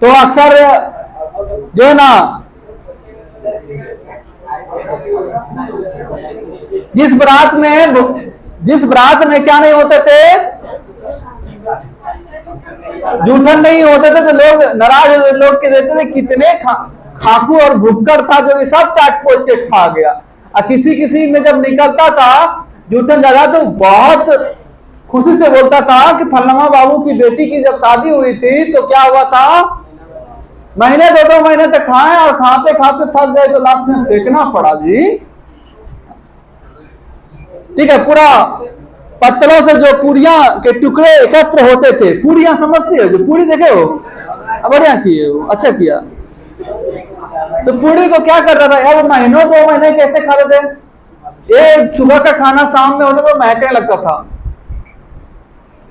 तो अक्सर जो है ना, जिस बारात में क्या नहीं होते थे, जूठन नहीं होते थे, तो लोग नाराज लोग के देते थे कितने खाकू और भुक्कड़ था जो सब चाट पोच के खा गया। और किसी किसी में जब निकलता था जूठन जगह तो बहुत खुशी से बोलता था कि फल्लमा बाबू की बेटी की जब शादी हुई थी तो क्या हुआ था, महीने 2-2 महीने तक खाए और खाते खाते थक गए तो लास्ट में फेंकना पड़ा जी। ठीक है, पूरा पत्तलों से जो पूरियां के टुकड़े एकत्र होते थे, पूरियां समझते हो, जो पूरी देखे हो, बढ़िया किए हो, अच्छा किया। तो पूरी को क्या करता था यार, महीनों 2 महीने कैसे खाते थे, एक सुबह का खाना शाम में होता तो महकने लगता था,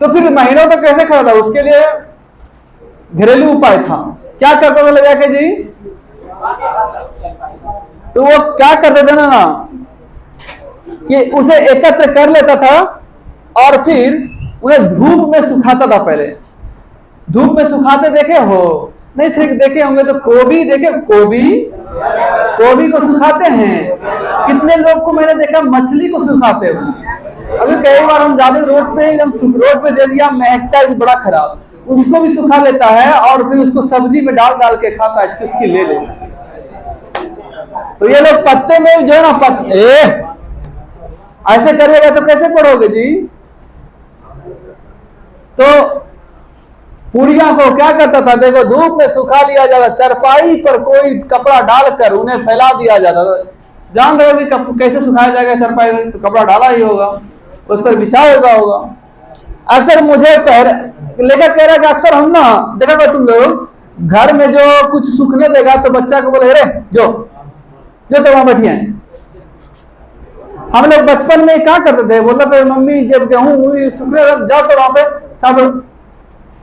तो फिर महीनों तक कैसे खाता था, उसके लिए घरेलू उपाय था। क्या करता था ले जाके जी, तो वो क्या करते थे ना कि उसे एकत्र कर लेता था और फिर उन्हें धूप में सुखाता था। पहले धूप में सुखाते देखे हो, नहीं सिर्फ देखे होंगे तो गोभी देखे, गोभी को सुखाते हैं। कितने लोग को मैंने देखा मछली को सुखाते हुए। अभी कई बार हम ज्यादा रोड पे दे दिया, महकता है बड़ा खराब, उसको भी सुखा लेता है और फिर उसको सब्जी में डाल डाल के खाता है, चुस्की ले ले। तो ये लोग पत्ते में जो है ना, ऐसे करिएगा तो कैसे पढ़ोगे जी। तो पूरिया को क्या करता था देखो, धूप में सुखा लिया जाता, चरपाई पर कोई कपड़ा डालकर उन्हें फैला दिया जाता था। जान रहे हो कि कैसे सुखाया जाएगा, चरपाई में तो कपड़ा डाला ही होगा, उस पर बिछाया होगा। अक्सर मुझे लेकर कह रहा है कि अक्सर हम ना देखा तुम लोग घर में जो कुछ सूखने देगा तो बच्चा को बोले, अरे जो तो वहां बैठिए। हम लोग बचपन में क्या करते थे, बोलते थे मम्मी जब गेहूं सूखने जाओ तो वहां पे सब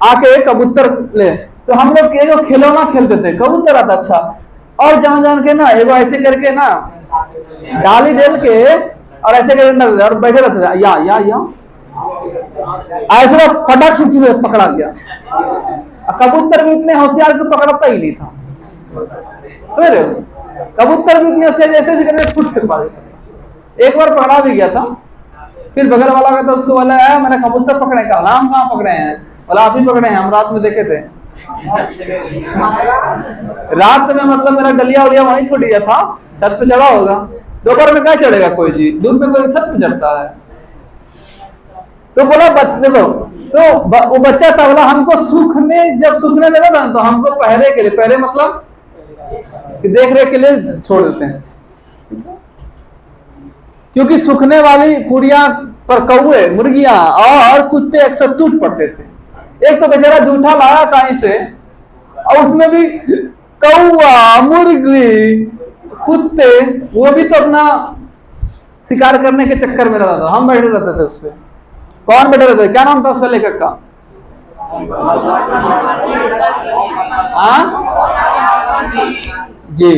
आके कबूतर ले, तो हम लोग जो खिलौना खेलते थे, कबूतर आता अच्छा, और जान के ना एगो ऐसे करके ना डाली डेल के और ऐसे करके और बैठे रहते थे, या ऐसे फटाक से पकड़ा गया। कबूतर भी इतने होशियार को पकड़ता ही नहीं था, फिर कबूतर भी इतने होशियार जैसे करके फुट से पा गया। एक बार पकड़ा भी गया था, फिर बगल वाला का तो उसको बोला है मैंने कबूतर पकड़े, का हम कहाँ पकड़े हैं, बोला आप ही पकड़े हैं, हम रात में देखे थे। रात में मतलब मेरा डलिया उलिया वहीं छोड़ दिया था, छत पे चढ़ा होगा, दोपहर में क्या चढ़ेगा कोई जी, दूर में कोई छत पे चढ़ता है। तो बोला देखो, तो वो बच्चा था, बोला हमको जब सूखने लगा था तो हमको पहरे के लिए, पहरे मतलब देख रेख के लिए छोड़ देते हैं, क्योंकि सूखने वाली पूरियां पर कौए, मुर्गियां और कुत्ते अक्सर टूट पड़ते थे। एक तो बेचारा जूठा लाया कहीं से, और उसमें भी कौआ, मुर्गी, कुत्ते, वो भी तो अपना शिकार करने के चक्कर में रहता था। हम बैठे रहते थे उस पर। कौन बैठे रहते थे, क्या नाम था उसका लेखक का, जी,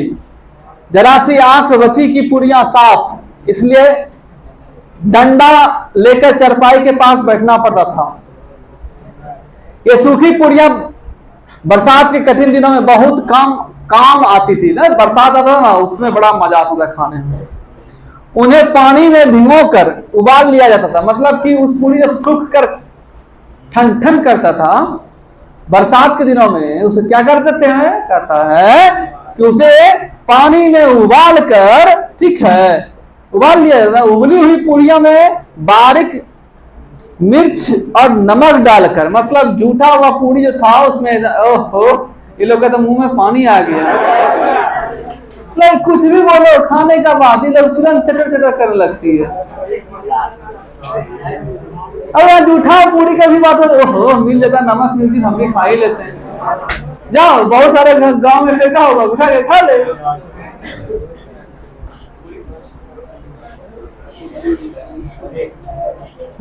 जरा सी आंख बची की पूरियां साफ, इसलिए डंडा लेकर चरपाई के पास बैठना पड़ता था। ये सूखी पूरियां बरसात के कठिन दिनों में बहुत काम आती थी ना, बरसात आता ना उसमें बड़ा मजा आता था खाने में। उन्हें पानी में भिगोकर उबाल लिया जाता था, मतलब कि उस पूरी जब सूख कर ठन करता था बरसात के दिनों में, उसे क्या करते हैं, कहता है कि उसे पानी में उबाल कर, ठीक है, उबाल लिया जाता। उबली हुई पूरियों में बारीक मिर्च और नमक डालकर, मतलब जूठा हुआ पूरी जो था उसमें, ओहो ये लोग का तो मुंह में पानी आ गया। नहीं कुछ भी बोलो खाने का बाद ही लोग तुरंत चटर करने लगती है। अब जूठा पूरी का भी बात हो, ओहो मिल जाता नमक मिर्ची, हम भी खा ही लेते हैं। जाओ बहुत सारे गांव में देखा होगा, उठा के खा ले।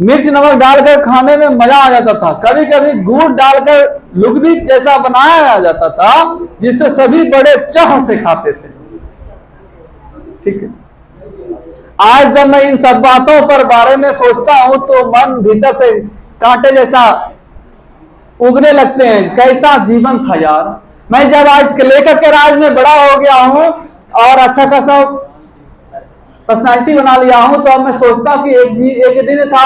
मिर्च नमक डालकर खाने में मजा आ जाता था। कभी कभी गुड़ डालकर लुगदी जैसा बनाया जाता था, जिससे सभी बड़े चाह से खाते थे। ठीक है, आज जब मैं इन सब बातों पर बारे में सोचता हूं तो मन भीतर से कांटे जैसा उगने लगते हैं। कैसा जीवन था यार, मैं जब आज लेखक के राज में बड़ा हो गया हूं और अच्छा खासा पर्सनालिटी बना लिया हूं, तो अब मैं सोचता हूं कि एक दिन था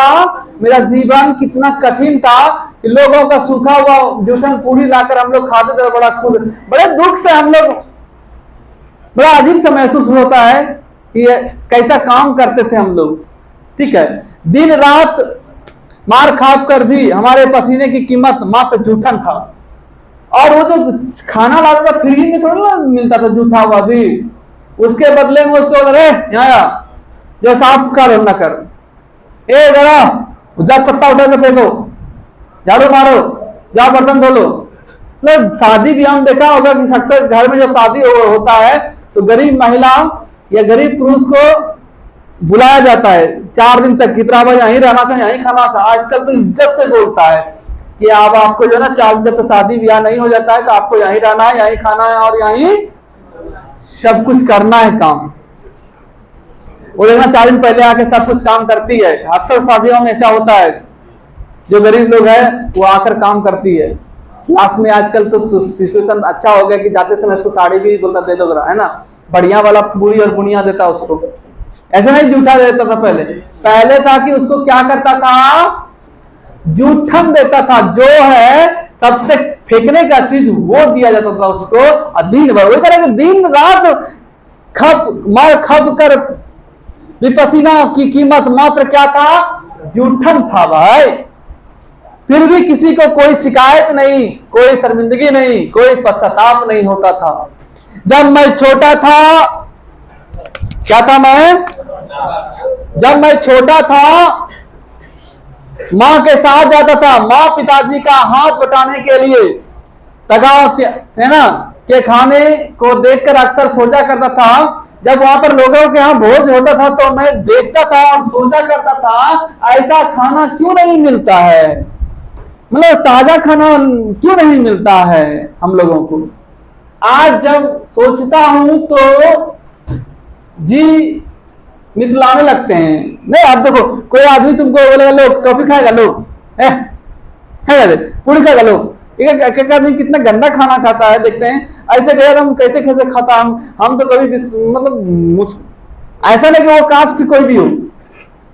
मेरा जीवन कितना कठिन था कि लोगों का सूखा हुआ जूसन पूरी लाकर हम लोग खाते थे, बड़ा खुश, बड़े दुख से हम लोग, बड़ा अजीब सा महसूस होता है कि कैसा काम करते थे हम लोग। ठीक है, दिन रात मार खाप कर भी हमारे पसीने की कीमत मात्र जूठन था। और वो जो खाना लाता था फ्री में थोड़ा मिलता था जूठा हुआ भी, उसके बदले में उसको अरे यहाँ जो साफ कर ना कर, ए जरा जब पत्ता उठा के फेंको, झाड़ू मारो, जाओ बर्तन धो लो। मतलब शादी भी हम देखा होगा कि अक्सर घर में जब शादी होता है तो गरीब महिला या गरीब पुरुष को बुलाया जाता है 4 दिन तक, कितना बार यहीं रहना था, यहीं खाना था। आजकल तो इज्जत से बोलता है कि अब आपको जो है ना 4 दिन तक तो शादी ब्याह नहीं हो जाता है, तो आपको यहीं रहना है, यहीं खाना है और यहीं सब कुछ करना है काम। वो देखना 4 दिन पहले आके सब कुछ काम करती है। अक्सर शादियों में ऐसा होता है, जो गरीब लोग है वो आकर काम करती है। लास्ट में आजकल तो सिचुएशन अच्छा हो गया कि जाते समय उसको साड़ी भी बोलता दे दो, है ना, बढ़िया वाला पूरी और बुनिया देता उसको, ऐसा नहीं जूठा देता था। पहले था कि उसको क्या करता था, जूठन देता था, जो है सबसे फेंकने का चीज वो दिया जाता था उसको। दिन भर वही तरह दिन रात खप कर विपसीना की कीमत मात्र क्या था, जूठन था भाई। फिर भी किसी को कोई शिकायत नहीं, कोई शर्मिंदगी नहीं, कोई पश्चाताप नहीं होता था। जब मैं छोटा था, क्या था मैं, जब मैं छोटा था मां के साथ जाता था, मां पिताजी का हाथ बटाने के लिए तगाव है ना के खाने को देखकर अक्सर सोचा करता था। जब वहां पर लोगों के यहाँ भोज होता था तो मैं देखता था और सोचा करता था ऐसा खाना क्यों नहीं मिलता है, मतलब ताजा खाना क्यों नहीं मिलता है हम लोगों को। आज जब सोचता हूं तो जी मितलाने लगते हैं। नहीं आप देखो, कोई आदमी तुमको बोलेगा लो कॉफी खाएगा, लो पूरी खाएगा, लो, एक आदमी कितना गंदा खाना खाता है देखते हैं। ऐसे गए हम कैसे कैसे खाता हम तो कभी मतलब ऐसा नहीं कि वो कास्ट कोई भी हो,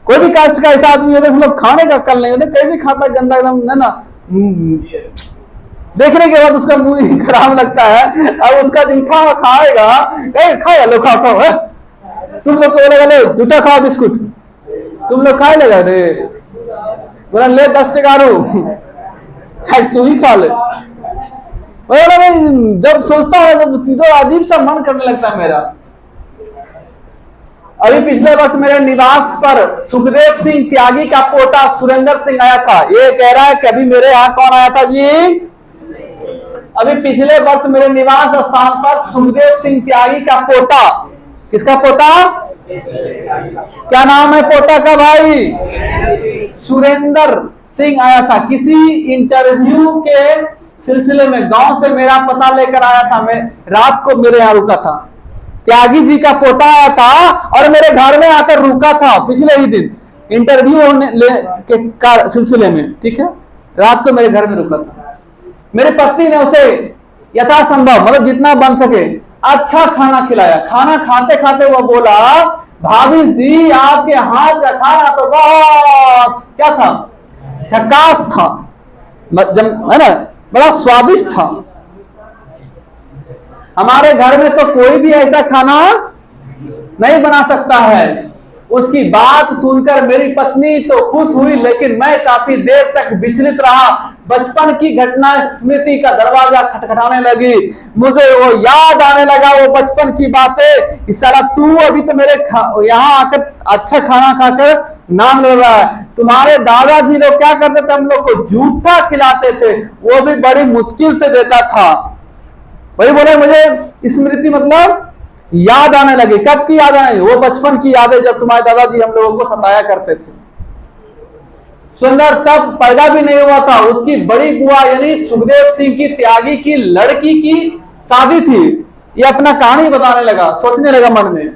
कोई भी कास्ट का ऐसा आदमी होता है मतलब खाने का अक्ल नहीं होता, कैसे खाता गंदा एकदम, है ना, देखने के बाद उसका मुंह खराब लगता है। अब उसका जूठा खाएगा, खाएगा लो, खाओ खाओ, तुम लोग को बोलेगा लो जूठा खाओ बिस्कुट, तुम लोग खा लेगा रे, बोला ले 10 टका शायद तू ही खा ले। जब सोचता है तो अजीब सा मन करने लगता है मेरा। अभी पिछले वर्ष मेरे निवास पर सुखदेव सिंह त्यागी का पोता सुरेंद्र सिंह आया था। ये कह रहा है कि अभी मेरे यहाँ कौन आया था जी, अभी पिछले वर्ष मेरे निवास स्थान पर सुखदेव सिंह त्यागी का पोता, किसका पोता, क्या नाम है पोता का भाई, सुरेंद्र सिंह आया था। किसी इंटरव्यू के सिलसिले में गांव से मेरा पता लेकर आया था। मैं रात को मेरे यहाँ रुका था, त्यागी जी का पोता आया था और मेरे घर में आकर रुका था पिछले ही दिन इंटरव्यू होने के सिलसिले में। ठीक है, रात को मेरे घर में रुका था। मेरी पत्नी ने उसे यथासंभव मतलब जितना बन सके अच्छा खाना खिलाया। खाना खाते खाते वो बोला, भाभी जी आपके हाथ का खाना तो बहुत क्या था, झकास था, है ना, बड़ा स्वादिष्ट था। हमारे घर में तो कोई भी ऐसा खाना नहीं बना सकता है। उसकी बात सुनकर मेरी पत्नी तो खुश हुई, लेकिन मैं काफी देर तक विचलित रहा। बचपन की घटना स्मृति का दरवाजा खटखटाने लगी। मुझे वो याद आने लगा, वो बचपन की बातें। साला तू अभी तो मेरे यहाँ आकर अच्छा खाना खाकर नाम ले रहा है। तुम्हारे दादाजी लोग क्या करते थे, हम लोग को जूठा खिलाते थे, वो भी बड़ी मुश्किल से देता था। वही बोले मुझे स्मृति मतलब याद आने लगी। कब की याद आने, वो बचपन की यादें जब तुम्हारे दादाजी हम लोगों को सताया करते थे। सुंदर तब पैदा भी नहीं हुआ था, उसकी बड़ी बुआ यानी सुखदेव सिंह की त्यागी की लड़की की शादी थी। ये अपना कहानी बताने लगा, सोचने लगा मन में।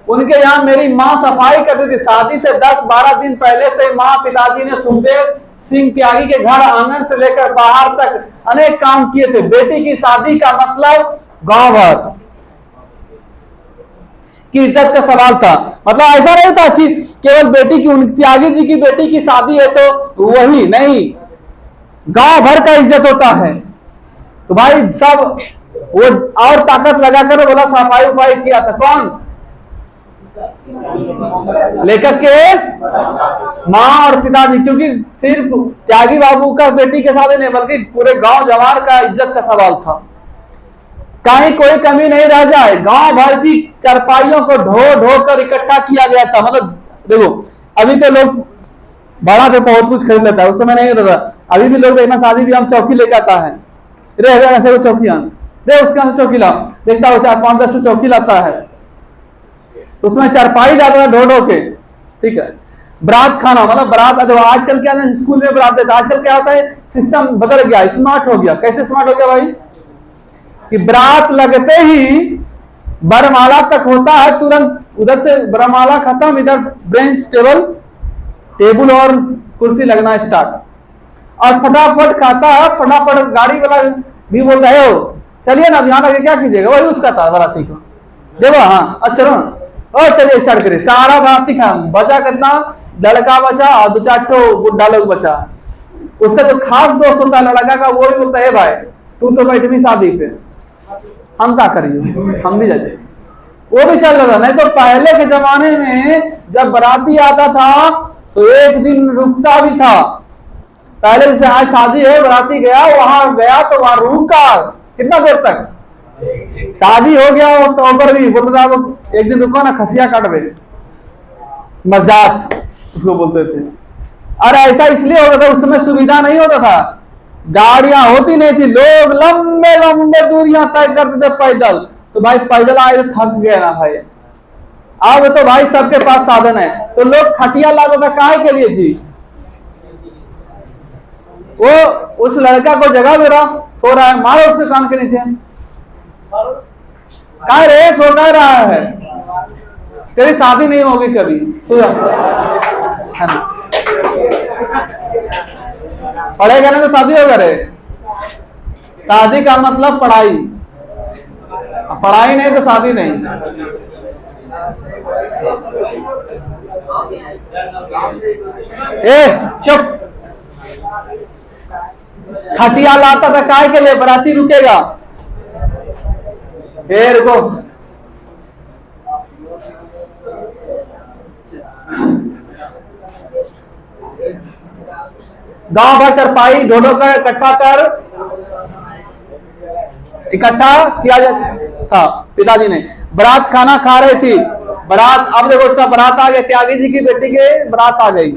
उनके यहाँ मेरी माँ सफाई करती थी। शादी से 10-12 दिन पहले से माँ पिताजी ने सुखदेव सिंह त्यागी के घर आंगन से लेकर बाहर तक अनेक काम किए थे। बेटी की शादी का मतलब गांव भर की इज्जत का सवाल था। मतलब ऐसा नहीं था कि केवल बेटी की, त्यागी जी की बेटी की शादी है तो वही नहीं, गांव भर का इज्जत होता है। तो भाई सब वो और ताकत लगाकर बोला सफाई उफाई किया था। कौन? लेखक के माँ और पिताजी, क्योंकि सिर्फ त्यागी बाबू का बेटी के साथ नहीं बल्कि पूरे गांव जवार का इज्जत का सवाल था। कहीं कोई कमी नहीं रह जाए। गांव भर की चरपाइयों को ढो ढो कर इकट्ठा किया गया था। मतलब देखो, अभी तो लोग बड़ा पे बहुत कुछ खरीद लेता है, उस समय नहीं होता। अभी भी लोग देखना शादी भी हम चौकी लेकर आता है, रे ऐसे वो चौकी रे उसके चौकी ला, देखता हो 4-5-10 चौकी लाता है, उसमें चरपाई जाता है ढो ढो के। ठीक है, बरात खाना, मतलब बरात जो आजकल क्या है स्कूल में बरात देता है, आजकल क्या होता है सिस्टम बदल गया, स्मार्ट हो गया। कैसे स्मार्ट हो गया भाई? कि बरात लगते ही बरमाला तक होता है, तुरंत उधर से बरमाला खत्म, इधर बेंच टेबल और कुर्सी लगना स्टार्ट, और फटाफट खाता है, फटाफट गाड़ी वाला भी बोल रहे हो चलिए ना ध्यान रखिए, क्या कीजिएगा, वही उसका था बराती को देखो। हाँ अच्छा और चलिए स्टार्ट करिए। सारा बराती खा बचा, कितना लड़का बचा और 2-4 ठो बुढ़ा लोग बचा। उसका जो खास दोस्त होता है लड़का का, वो भी बोलता है भाई तू तो बैठी शादी पे, हम क्या करिए, हम भी जाते। वो भी चल रहा था। नहीं तो पहले के जमाने में जब बराती आता था तो एक दिन रुकता भी था। पहले जैसे आज शादी है, बराती गया, वहां गया तो वहां रुका कितना देर तक, शादी हो गया वो तो ऊपर भी बोलता था एक दिन रुको ना, खसिया काट रहे, मजाक उसको बोलते थे। और ऐसा इसलिए होता था, उस समय सुविधा नहीं होता था, गाड़ियां होती नहीं थी, लोग लंबे लंबे दूरियां तय करते थे पैदल। तो भाई पैदल आए तो थक गए ना भाई। अब तो भाई सबके पास साधन है, तो लोग खटिया लाता था काहे के लिए जी? वो उस लड़का को जगह दे रहा, सो रहा है, मारो उसके कान के नीचे। कहा रे सो कह रहा है, तेरी शादी नहीं होगी कभी, है ना? पढ़ेगा ना तो शादी होगा रे। शादी का मतलब पढ़ाई, पढ़ाई नहीं तो शादी नहीं। ए चुप, खटिया लाता था काय के लिए? बराती रुकेगा, रुको, गांव भर चरपाई ढोढो कर इकट्ठा किया जाता था। पिताजी ने बारात खाना खा रही थी। बारात, अब देखो उसका बारात आ गया, त्यागी जी की बेटी के बारात आ गई।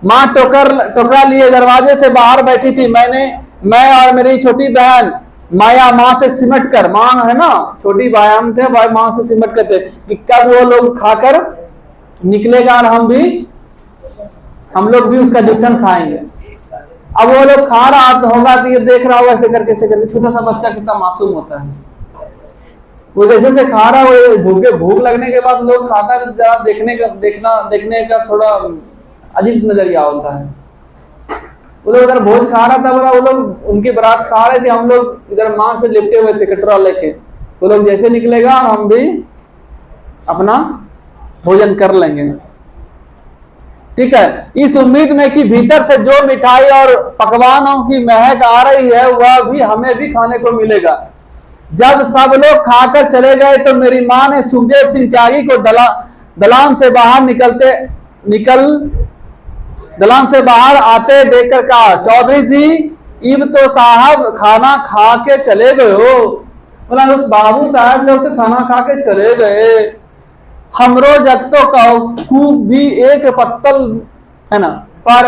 माँ टोकरा लिए दरवाजे से बाहर बैठी थी। मैं और मेरी छोटी बहन माया माँ से सिमट कर, माँ है ना छोटी बहन थे भाई, माँ से सिमट कर थे कि कब वो लोग खाकर निकलेगा और हम लोग भी उसका जुटन खाएंगे। अब वो लोग खा रहा होगा तो ये देख रहा होगा ऐसे करके, छोटा सा बच्चा कितना मासूम होता है, वो जैसे से खा रहा है, भूख लगने के बाद लोग खाता है, जरा देखने का थोड़ा अजीब नजरिया होता है। वो लोग इधर भोज खा रहा था, बोला वो लोग उनकी बारात खा रहे थे, हम लोग इधर मां से लिपटे हुए थे कटोरा लेके। वो लोग जैसे निकलेगा हम भी अपना भोजन कर लेंगे। ठीक है, इस उम्मीद में कि भीतर से जो मिठाई और पकवानों की महक आ रही है वह भी हमें भी खाने को मिलेगा। जब सब लोग खाकर चले गए तो मेरी मां ने सुखदेव सिंह त्यागी को दलान से बाहर आते देखकर कहा, चौधरी जी इब तो साहब खाना खा के चले गए हो। बोला बाबू साहब लोग तो खाना खा के चले गए, हमरो जगतो का खूब भी एक पत्तल है ना, पर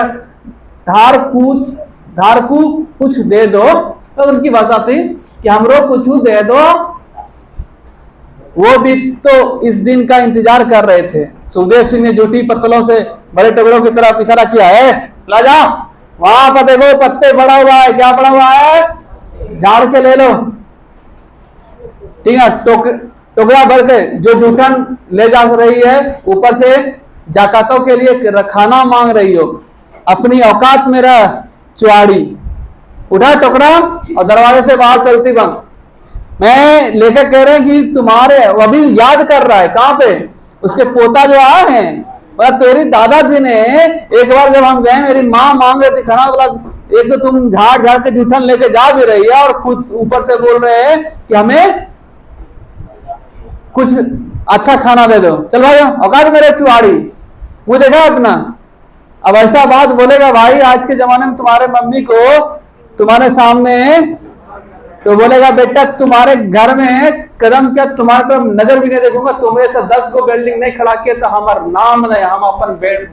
धारकू कुछ दे दो। तो उनकी भाषा थी कि हमरो कुछ दे दो। वो भी तो इस दिन का इंतजार कर रहे थे। सुखदेव सिंह ने जूठी पत्तलों से बड़े टुकड़ों की तरफ इशारा किया है, ला जा वहां पर देखो पत्ते पड़ा हुआ है, क्या पड़ा हुआ है, झाड़ के ले लो। ठीक है, टुकड़ा भर के जो जूठन ले जा रही है, ऊपर से जाकातों के लिए खाना मांग रही हो। अपनी औकात में रह चुआड़ी, उठा टोकरा और दरवाजे से बाहर चलती बंद। मैं लेकर कह रहे हैं कि तुम्हारे, अभी याद कर रहा है कहां पे, उसके पोता जो आए हैं, और तेरी दादाजी ने एक बार जब हम गए, मेरी माँ मांग रही थी खाना, बोला एक तो तुम झाड़ झाड़ के जूठन लेके जा भी रही है और खुद ऊपर से बोल रहे हैं कि हमें कुछ अच्छा खाना दे दो। चल भाई औकात मेरे चुआड़ी, वो देखा अपना। अब ऐसा बात बोलेगा भाई आज के जमाने में तुम्हारे मम्मी को तुम्हारे सामने, तो बोलेगा बेटा तुम्हारे घर में कदम क्या तुम्हारे तरफ नजर भी नहीं देखूंगा, तुम्हें से 10 को बिल्डिंग नहीं खड़ा किया तो हमार नाम नहीं, हम अपन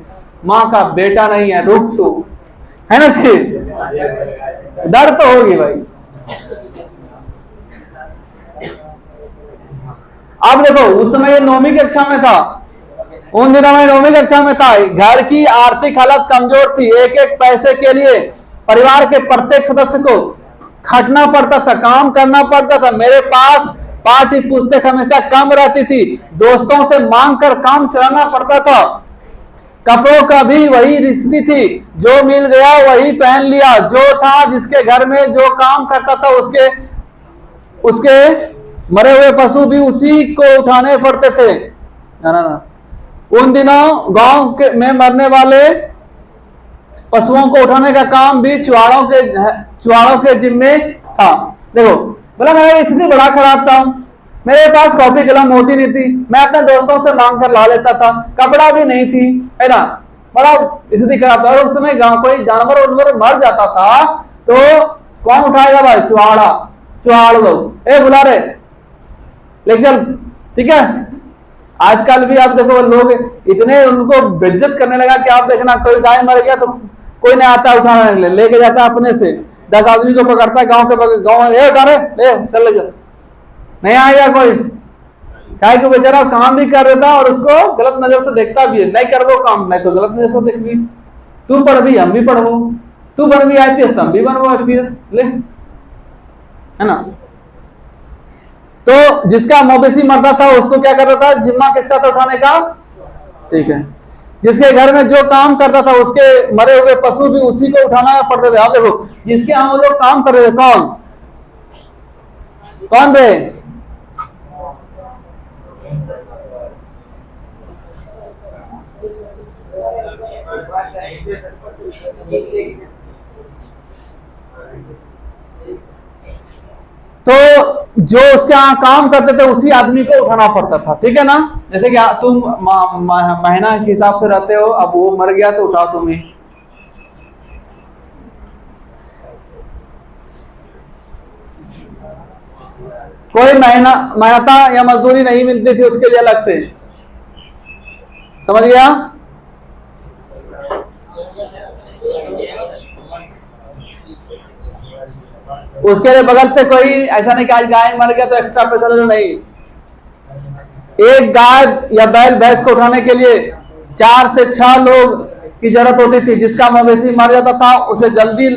माँ का बेटा नहीं है, रुक तू, है ना जी। डर तो होगी भाई। अब देखो उस समय ये 9वीं कक्षा में था, उन दिनों में 9वीं कक्षा में था, घर की आर्थिक हालत कमजोर थी, एक एक पैसे के लिए परिवार के प्रत्येक सदस्य को खटना पड़ता था, काम करना पड़ता था। मेरे पास पाठ्य पुस्तक हमेशा कम रहती थी, दोस्तों से मांग कर काम चलाना पड़ता था, कपड़ों का भी वही रिश्ती थी, जो मिल गया वही पहन लिया, जो था जिसके घर में जो काम करता था उसके मरे हुए पशु भी उसी को उठाने पड़ते थे। ना उन दिनों गांव में मरने वाले पशुओं को उठाने का काम भी चुआड़ों के जिम्मे था। देखो बोला मेरी स्थिति बड़ा खराब था, मेरे पास कॉपी कलम होती नहीं थी, मैं अपने दोस्तों से मांग कर ला लेता था, कपड़ा भी नहीं थी, है ना, बड़ा स्थिति खराब था। और उस समय कोई जानवर उनवर मर जाता था तो कौन उठाएगा भाई, चुआड़ लोग, ए बुला रहे लेके चल, ठीक है। आजकल भी आप देखो लोग इतने उनको बेइज्जत करने लगा कि आप देखना कोई गाय मर गया तो कोई नहीं आता उठाने, लेके जाता अपने से 10 आदमी को पकड़ता है गांव में, ले चल ले चल, नहीं आएगा कोई, क्या को बेचारा काम भी कर देता और उसको गलत नजर से देखता भी है, नहीं कर वो काम, नहीं तो गलत नजर से देख भी, तू पढ़ भी हम भी पढ़ो, तू बन भी IPS हम भी बनवो IPS, ले, है ना। तो जिसका मवेशी मरता था उसको क्या करता था, जिम्मा किसका था उठाने का, ठीक है। जिसके घर में जो काम करता था उसके मरे हुए पशु भी उसी को उठाना पड़ते थे। आप देखो जिसके यहाँ वो लोग काम कर रहे थे, कौन थे, तो जो उसके यहाँ काम करते थे उसी आदमी को उठाना पड़ता था, ठीक है ना। जैसे कि तुम महीना के हिसाब से रहते हो, अब वो मर गया तो उठाओ तुम ही। कोई मेहनता या मजदूरी नहीं मिलती थी उसके लिए अलग से, समझ गया। उसके लिए बगल से कोई ऐसा नहीं कि आज गाय मर गया तो एक्स्ट्रा पैसा दे दो, नहीं। एक गाय या बैल भैंस को उठाने के लिए 4 से 6 लोग की जरूरत होती थी। जिसका मवेशी मर जाता था उसे जल्दी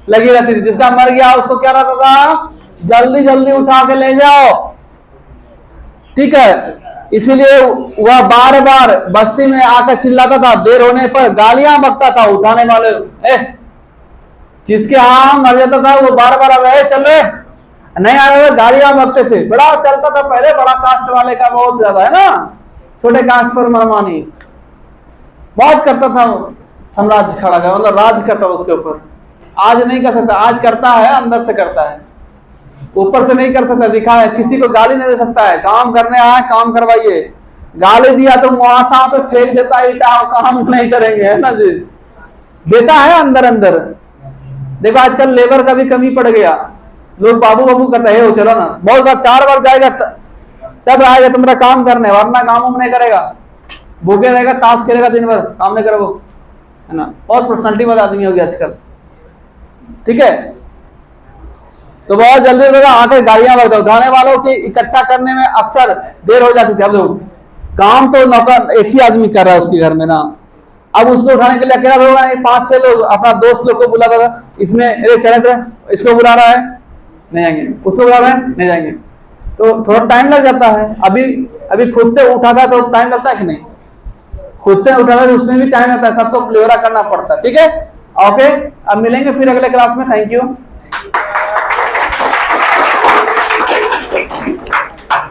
लगी रहती थी, जिसका मर गया उसको क्या रहता था, जल्दी जल्दी उठा के ले जाओ, ठीक है। इसीलिए वह बार बार बस्ती में आकर चिल्लाता था, देर होने पर गालियां बकता था उठाने वाले, जिसके यहाँ मर जाता था वो बार बार आ रहे, चल रहे नहीं आ रहे, गालियां बकते थे। बड़ा चलता था पहले, बड़ा कास्ट वाले का बहुत ज्यादा है ना, छोटे कास्ट पर मनमानी बहुत करता था, साम्राज्य खड़ा कर, मतलब राज करता उसके ऊपर। आज नहीं कर सकता, आज करता है अंदर से करता है, ऊपर से नहीं कर सकता, दिखा है। किसी को गाली नहीं दे सकता है, काम करने आया काम करवाइए, गाली दिया तो वहां पे फेंक देता है, काम नहीं करेंगे, है ना जी, देता है अंदर अंदर। देखो आजकल लेबर का भी कमी पड़ गया, लोग बाबू बाबू करते हैं, चलो ना, बहुत बार 4 बार जाएगा तब आएगा तुम्हारा काम करने, वरना काम नहीं करेगा, भूखे रहेगा, ताश खेलेगा दिन भर, काम नहीं करेगा, है ना। बहुत पर्सनैलिटी वाला आदमी हो गया आजकल, ठीक है। तो बहुत जल्दी आके गाड़ियां बढ़ता, उठाने वालों की इकट्ठा करने में अक्सर देर हो जाती थी। अब लोग काम तो नौकर एक ही आदमी कर रहा है उसके घर में ना, अब उसको उठाने के लिए अकेला लोग 5-6 लोग अपना दोस्त लोग को बुलाता था, इसमें चले इसको बुला रहा है नहीं आएंगे, उसको बुला रहा है नहीं जाएंगे, तो थोड़ा टाइम लग जाता है। अभी खुद से उठाता है तो टाइम लगता है कि नहीं, खुद से उठाना है उसमें भी टाइम लगता है, सबको क्लियर करना पड़ता है। ठीक है, ओके, अब मिलेंगे फिर अगले क्लास में। Thank you.